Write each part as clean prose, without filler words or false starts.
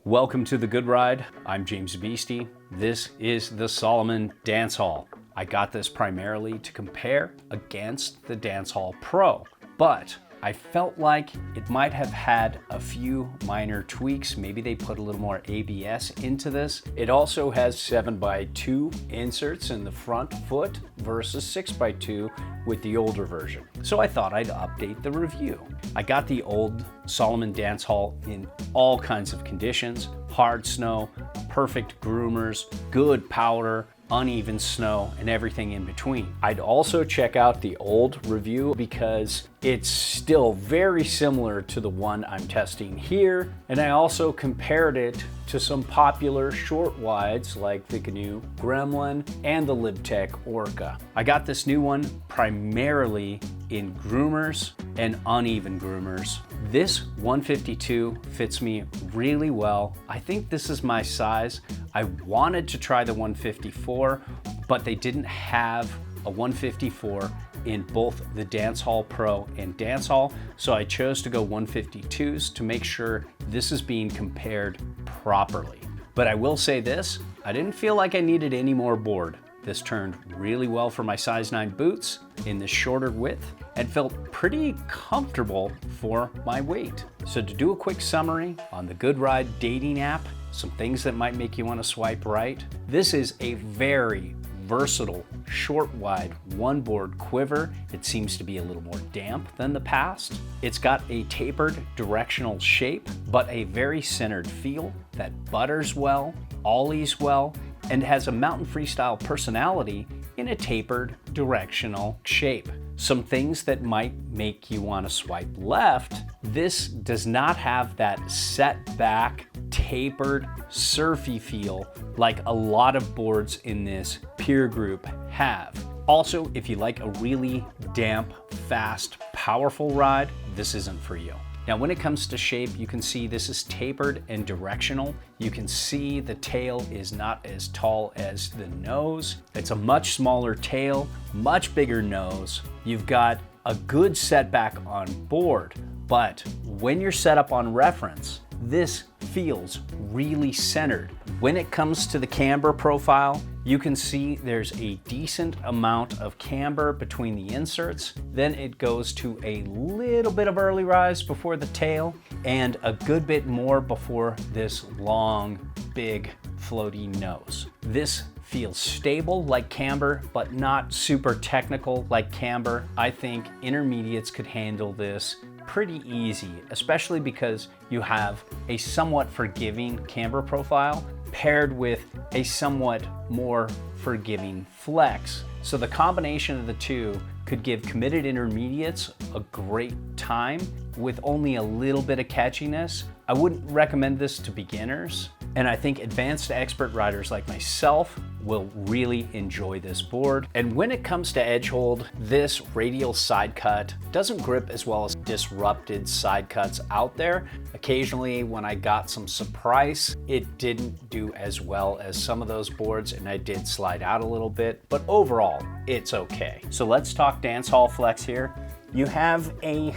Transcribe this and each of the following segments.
Welcome to The Good Ride. I'm James Beastie. This is the Salomon Dancehaul. I got this primarily to compare against the Dancehaul Pro, but I felt like it might have had a few minor tweaks. Maybe they put a little more ABS into this. It also has 7x2 inserts in the front foot versus 6x2 with the older version. So I thought I'd update the review. I got the old Salomon Dancehaul in all kinds of conditions: hard snow, perfect groomers, good powder, uneven snow, and everything in between. I'd also check out the old review because it's still very similar to the one I'm testing here, and I also compared it to some popular short wides like the GNU Gremlin and the Libtech Orca. I got this new one primarily in groomers and uneven groomers. This 152 fits me really well. I think this is my size. I wanted to try the 154, but they didn't have a 154 in both the Dancehaul Pro and Dancehaul, so I chose to go 152s to make sure this is being compared properly. But I will say this, I didn't feel like I needed any more board. This turned really well for my size 9 boots in this shorter width and felt pretty comfortable for my weight. So to do a quick summary on the Good Ride dating app, some things that might make you want to swipe right. This is a very versatile short wide one board quiver. It seems to be a little more damp than the past. It's got a tapered directional shape, but a very centered feel that butters well, ollies well, and has a mountain freestyle personality in a tapered directional shape. Some things that might make you want to swipe left: this does not have that set back, tapered, surfy feel like a lot of boards in this peer group have. Also, if you like a really damp, fast, powerful ride, this isn't for you. Now, when it comes to shape, you can see this is tapered and directional. You can see the tail is not as tall as the nose. It's a much smaller tail, much bigger nose. You've got a good setback on board, but when you're set up on reference, this feels really centered. When it comes to the camber profile, you can see there's a decent amount of camber between the inserts. Then it goes to a little bit of early rise before the tail and a good bit more before this long, big, floaty nose. This feels stable like camber, but not super technical like camber. I think intermediates could handle this pretty easy, especially because you have a somewhat forgiving camber profile paired with a somewhat more forgiving flex. So the combination of the two could give committed intermediates a great time with only a little bit of catchiness. I wouldn't recommend this to beginners, and I think advanced expert riders like myself will really enjoy this board. And when it comes to edge hold, this radial side cut doesn't grip as well as disrupted side cuts out there. Occasionally when I got some surprise, it didn't do as well as some of those boards and I did slide out a little bit, but overall it's okay. So let's talk Dancehaul flex here. You have a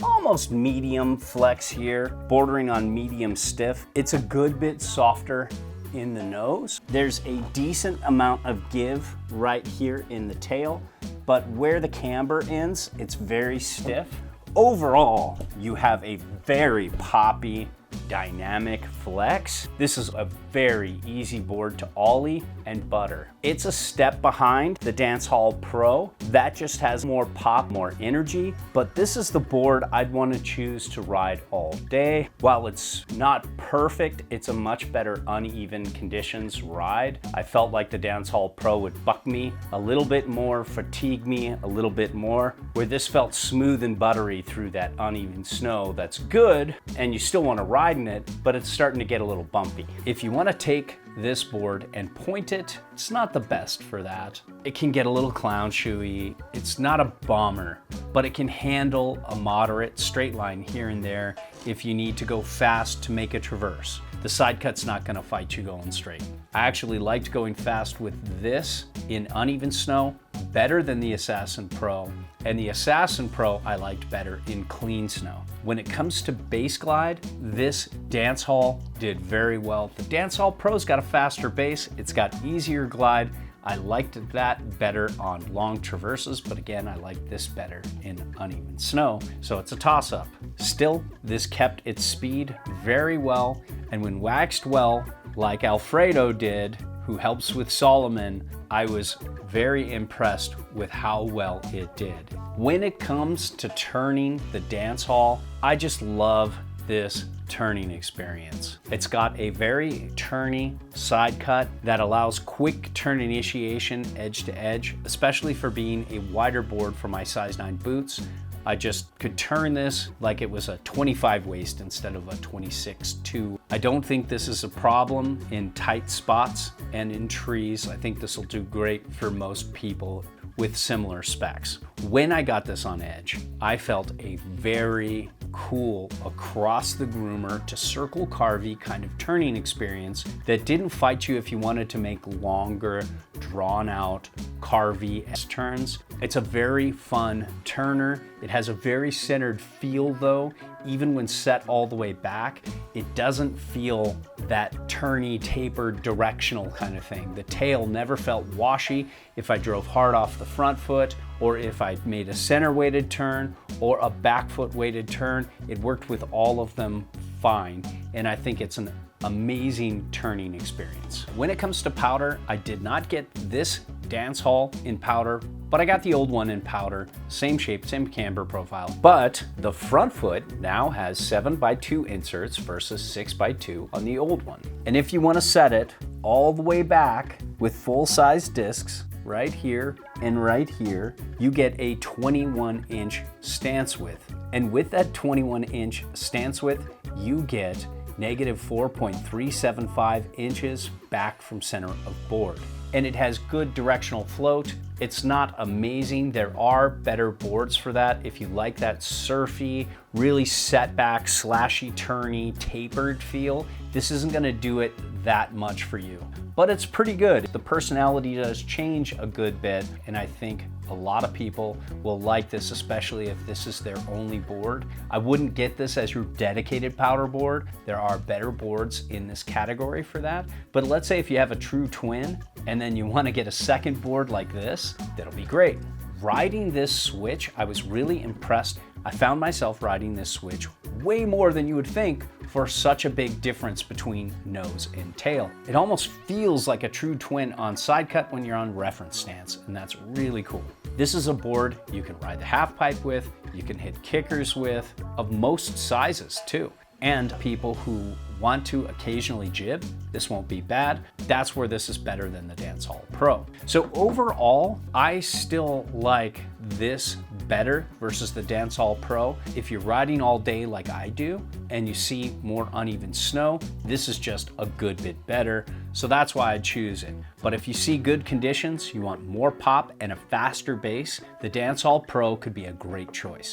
almost medium flex here, bordering on medium stiff. It's a good bit softer in the nose. There's a decent amount of give right here in the tail, but where the camber ends, it's very stiff. Overall, you have a very poppy, dynamic flex. This is a very easy board to ollie and butter. It's a step behind the Dancehaul Pro. That just has more pop, more energy, but this is the board I'd want to choose to ride all day. While it's not perfect, it's a much better uneven conditions ride. I felt like the Dancehaul Pro would buck me a little bit more, fatigue me a little bit more, where this felt smooth and buttery through that uneven snow. That's good, and you still want to ride in it, but it's starting to get a little bumpy. If you want to take this board and point it, it's not the best for that. It can get a little clown shoey. It's not a bomber, but it can handle a moderate straight line here and there if you need to go fast to make a traverse. The side cut's not gonna fight you going straight. I actually liked going fast with this in uneven snow better than the Assassin Pro, and the Assassin Pro I liked better in clean snow. When it comes to base glide, this Dancehaul did very well. The Dancehaul Pro's got a faster base, it's got easier glide. I liked that better on long traverses, but again, I like this better in uneven snow, so it's a toss-up. Still, this kept its speed very well, and when waxed well, like Alfredo did, who helps with Salomon, I was very impressed with how well it did. When it comes to turning the Dancehaul, I just love this turning experience. It's got a very turny side cut that allows quick turn initiation edge to edge, especially for being a wider board for my size 9 boots. I just could turn this like it was a 25 waist instead of a 26-2. I don't think this is a problem in tight spots and in trees. I think this will do great for most people with similar specs. When I got this on edge, I felt a very cool across the groomer to circle carvy kind of turning experience that didn't fight you if you wanted to make longer, drawn out, carvy turns. It's a very fun turner. It has a very centered feel though. Even when set all the way back, it doesn't feel that turny, tapered, directional kind of thing. The tail never felt washy if I drove hard off the front foot, or if I made a center weighted turn or a back foot weighted turn. It worked with all of them fine, and I think it's an amazing turning experience. When it comes to powder, I did not get this Dancehaul in powder, but I got the old one in powder, same shape, same camber profile. But the front foot now has 7x2 inserts versus 6x2 on the old one. And if you want to set it all the way back with full-size discs, right here and right here, you get a 21-inch stance width. And with that 21-inch stance width, you get negative 4.375 inches back from center of board. And it has good directional float. It's not amazing. There are better boards for that. If you like that surfy, really set back, slashy, turny, tapered feel, this isn't gonna do it that much for you. But it's pretty good. The personality does change a good bit, and I think a lot of people will like this, especially if this is their only board. I wouldn't get this as your dedicated powder board. There are better boards in this category for that. But let's say if you have a true twin and then you want to get a second board like this, that'll be great. Riding this switch, I was really impressed. I found myself riding this switch way more than you would think for such a big difference between nose and tail. It almost feels like a true twin on side cut when you're on reference stance, and that's really cool. This is a board you can ride the half pipe with, you can hit kickers with, of most sizes too. And people who want to occasionally jib, this won't be bad. That's where this is better than the Dancehaul Pro. So overall, I still like this better versus the Dancehaul Pro. If you're riding all day like I do, and you see more uneven snow, this is just a good bit better. So that's why I'd choose it. But if you see good conditions, you want more pop and a faster bass, the Dancehaul Pro could be a great choice.